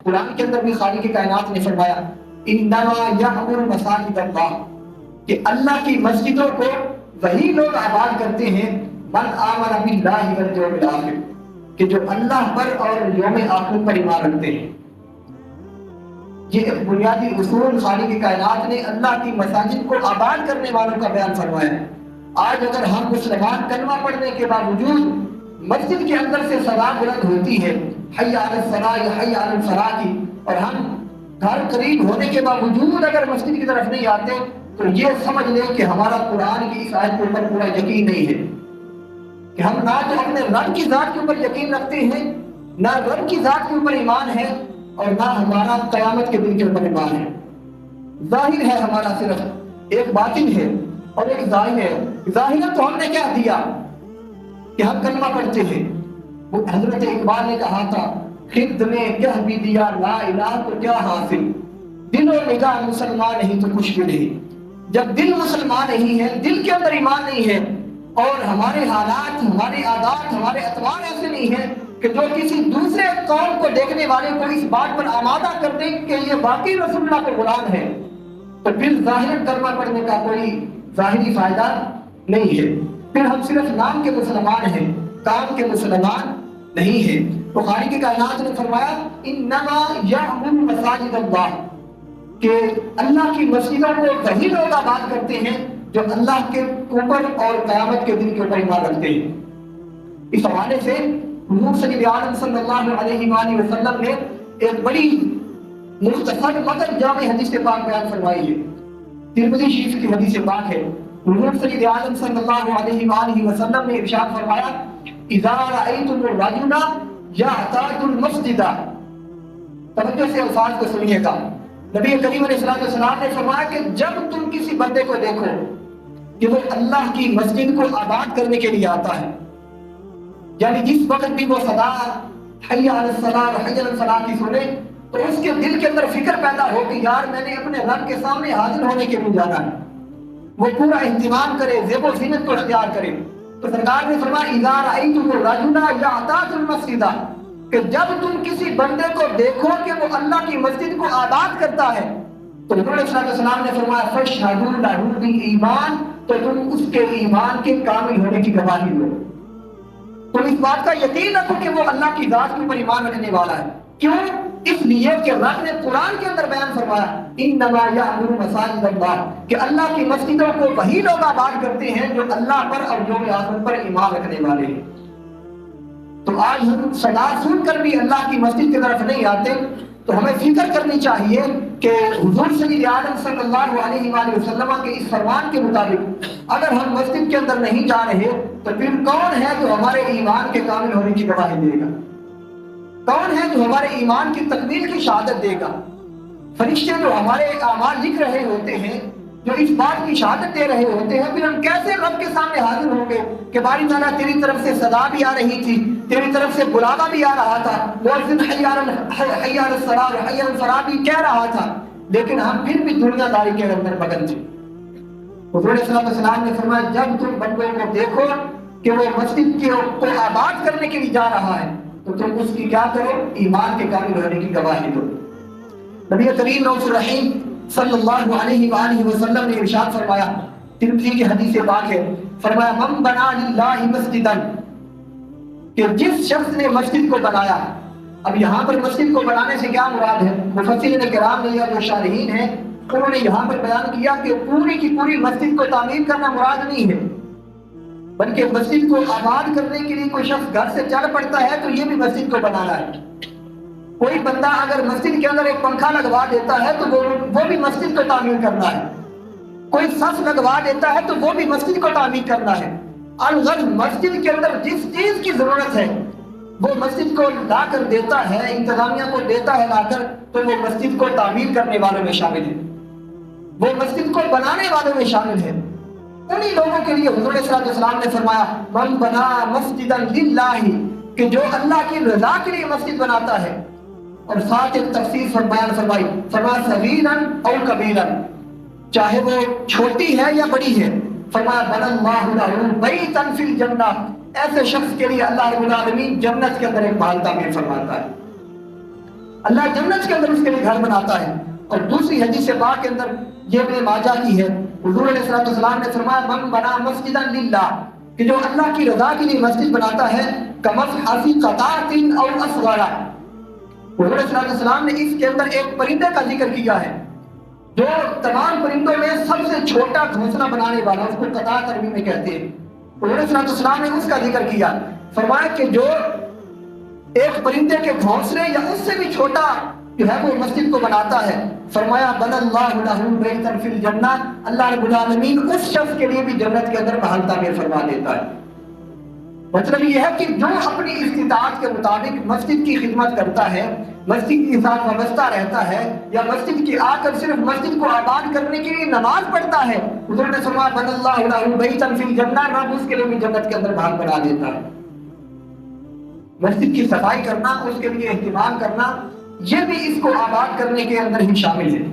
قرآن کے اندر بھی خالق کائنات نے فرمایا انما یعمر مساجد اللہ، کہ اللہ کی مسجدوں کو وہی لوگ آباد کرتے ہیں من آمن باللہ والیوم الآخر، کہ جو اللہ پر اور یوم آخر پر ایمان رکھتے ہیں۔ یہ ایک بنیادی اصول خالق کائنات نے اللہ کی مساجد کو آباد کرنے والوں کا بیان فرمایا ہے۔ آج اگر ہم مسلمان کلمہ پڑھنے کے باوجود مسجد کے اندر سے صدا بلند ہوتی ہے حی علی الصلاۃ حی علی الفلاح کی، اور ہم گھر قریب ہونے کے باوجود اگر مسجد کی طرف نہیں آتے تو یہ سمجھ لیں کہ ہمارا قرآن کی اس آیت کے اوپر پورا یقین نہیں ہے، کہ ہم نہ تو اپنے رب کی ذات کے اوپر یقین رکھتے ہیں، نہ رب کی ذات کے اوپر ایمان ہے، اور نہ ہمارا قیامت کے دن کے اوپر ایمان ہے۔ ظاہر ہے ہمارا صرف ایک باطن ہے اور ایک ظاہر ہے۔ ظاہر تو ہم نے کیا دیا کہ ہم کلمہ پڑھتے ہیں۔ وہ حضرت اقبال نے کہا تھا خد میں کہہ بھی دیا لا الہ تو کیا حاصل، دل و نگاہ مسلمان نہیں تو کچھ بھی نہیں۔ جب دل مسلمان نہیں ہے، دل کے اندر ایمان نہیں ہے، اور ہمارے حالات، ہمارے عادات، ہمارے اطوار ایسے نہیں ہیں کہ جو کسی دوسرے قوم کو دیکھنے والے کو اس بات پر آمادہ کر دیں کہ یہ واقعی رسول اللہ کے غلام ہے، تو پھر ظاہر کلمہ پڑھنے کا کوئی ظاہری فائدہ نہیں ہے، پھر ہم صرف نام کے مسلمان ہیں، کام کے مسلمان نہیں ہیں۔ تو خالق کائنات نے فرمایا انما یعمر مساجد اللہ، کہ اللہ کی مسجدوں کو وہی لوگ آباد کرتے ہیں جو اللہ کے اوپر اور قیامت کے دن کے اوپر ایمان رکھتے ہیں۔ اس حوالے سے حضور سید عالم صلی اللہ علیہ وآلہ وسلم نے ایک بڑی مختصر مگر جامع حدیث پاک بیان فرمائی ہے، ترمذی شریف کی حدیث پاک ہے۔ حضور سید عالم صلی اللہ علیہ وآلہ وسلم نے ارشاد فرمایا اذا رأیتم الرجل یعتاد المسجد، توجہ سے الفاظ کو سنیے گا۔ نبی کریم علیہ السلام نے فرمایا کہ جب تم کسی بندے کو دیکھو کہ وہ اللہ کی مسجد کو آباد کرنے کے لیے آتا ہے، یعنی جس وقت بھی وہ صدا حی علی الصلاۃ حی علی الفلاح کی سنے تو اس کے دل کے اندر فکر پیدا ہو کہ یار میں نے اپنے رب کے سامنے حاضر ہونے کے لیے جانا ہے، وہ پورا اہتمام کرے، زیب و زینت کو اختیار کرے۔ تو سرکار نے فرمایا اذا رأیتم الرجل یعتاد المسجد، کہ جب تم کسی بندے کو دیکھو کہ وہ اللہ کی مسجد کو آباد کرتا ہے تو حضور صلی اللہ علیہ وسلم نے فرمایا فاشہدوا لہ بالایمان، تو تم اس کے ایمان کے کامل ہونے کی گواہی دو، تم اس بات کا یقین رکھو کہ وہ اللہ کی ذات کے اوپر ایمان رکھنے والا ہے۔ کیوں؟ اس لیے کہ رب نے قرآن کے اندر بیان فرمایا انما یعمر مساجد اللہ، کہ اللہ کی مسجدوں کو وہی لوگ آباد کرتے ہیں جو اللہ پر اور یوم آخر پر ایمان رکھنے والے ہیں۔ تو آج ہم صدا سن کر بھی اللہ کی مسجد کی طرف نہیں آتے، تو ہمیں فکر کرنی چاہیے کہ حضور سید عالم صلی اللہ علیہ وآلہ وسلم کے اس فرمان کے مطابق اگر ہم مسجد کے اندر نہیں جا رہے تو پھر کون ہے جو ہمارے ایمان کے کامل ہونے کی گواہی دے گا؟ کون ہے جو ہمارے ایمان کی تکمیل کی شہادت دے گا؟ فرشتے جو ہمارے اعمال لکھ رہے ہوتے ہیں، جو اس بات کی شہادت دے رہے ہوتے ہیں، پھر ہم کیسے رب کے سامنے حاضر ہوں گے کہ باری تعالیٰ تیری طرف سے صدا بھی آ رہی تھی، تیری طرف سے بلاوا بھی آ رہا تھا، مؤذن حی علی الصلاۃ حی علی الفلاح بھی کہہ رہا تھا، لیکن ہم پھر بھی دنیا داری کے اندر مگن تھے۔ حضور صلی اللہ علیہ وسلم نے فرمایا جب تم بندوں کو دیکھو کہ وہ مسجد کو آباد کرنے کے لیے جا رہا ہے تو تم اس کی کیا کرو؟ ایمان کے کامل ہونے کی گواہی دو۔ نبی کریم رؤوف الرحیم صلی اللہ علیہ وآلہ وسلم نے ارشاد فرمایا، ترمذی کی حدیث پاک ہے، فرمایا من بنا للہ مسجدا، کہ جس شخص نے مسجد کو بنایا۔ اب یہاں پر مسجد کو بنانے سے کیا مراد ہے؟ مفسرین کرام نے یا جو شارحین ہیں انہوں نے یہاں پر بیان کیا کہ پوری کی پوری مسجد کو تعمیر کرنا مراد نہیں ہے، بلکہ مسجد کو آباد کرنے کے لیے کوئی شخص گھر سے چل پڑتا ہے تو یہ بھی مسجد کو بنانا ہے۔ کوئی بندہ اگر مسجد کے اندر ایک پنکھا لگوا دیتا ہے تو وہ بھی مسجد کو تعمیر کرنا ہے، کوئی سس لگوا دیتا ہے تو وہ بھی مسجد کو تعمیر کرنا ہے۔ الغرض مسجد کے اندر جس چیز کی ضرورت ہے وہ مسجد کو لا کر دیتا ہے، انتظامیہ کو دیتا ہے لا کر، تو وہ مسجد کو تعمیر کرنے والوں میں شامل ہے، وہ مسجد کو بنانے والوں میں شامل ہے۔ انہی لوگوں کے لیے حضور صلی اللہ علیہ وسلم نے فرمایا من بنا مسجدا للہ، کہ جو اللہ کی رضا کے لیے مسجد بناتا ہے، اور ساتھ ایک تفسیر بیان فرمائی، فرمایا صغیرا او کبیرا، چاہے وہ چھوٹی ہے یا بڑی ہے، فرمایا بنا اللہ لہ بیتا فی الجنہ، ایسے شخص کے لیے اللہ رب العالمین جنت کے اندر ایک محل تعمیر فرماتا ہے۔ اللہ جنت کے اندر اس کے لیے گھر بناتا ہے۔ اور دوسری حدیث پاک کے اندر یہ ابن ماجہ کی ہے، حضور علیہ الصلوۃ والسلام نے فرمایا من بنا مسجدا للہ، کہ جو اللہ کی رضا کے لیے مسجد بناتا ہے کمصحف قطعۃ او اصغر، حضور علیہ الصلوۃ والسلام نے اس کے اندر ایک پرندے کا ذکر کیا ہے جو تمام پرندوں میں سب سے چھوٹا گھونسلہ بنانے والا، اس کو قطع عربی میں کہتے ہیں۔ حضور علیہ الصلوۃ والسلام نے اس کا ذکر کیا، فرمایا کہ جو ایک پرندے کے گھونسلے یا اس سے بھی چھوٹا جو ہے وہ مسجد کو بناتا ہے، فرمایا بن اللہ لہ بیتا فی الجنہ، اللہ رب العالمین اس شخص کے لیے بھی جنت کے اندر محل تعمیر فرما دیتا ہے۔ مطلب یہ ہے کہ جو اپنی استطاعت کے مطابق مسجد کی خدمت کرتا ہے، مسجد کے ساتھ وابستہ رہتا ہے، یا مسجد کی آ کر صرف مسجد کو آباد کرنے کے لیے نماز پڑھتا ہے، حضور نے فرمایا بن اللہ لہ بیتا فی الجنہ، رب اس کے لیے بھی جنت کے اندر محل بنا دیتا ہے۔ مسجد کی صفائی کرنا، اس کے لیے اہتمام کرنا، یہ بھی اس کو آباد کرنے کے اندر ہی شامل ہے۔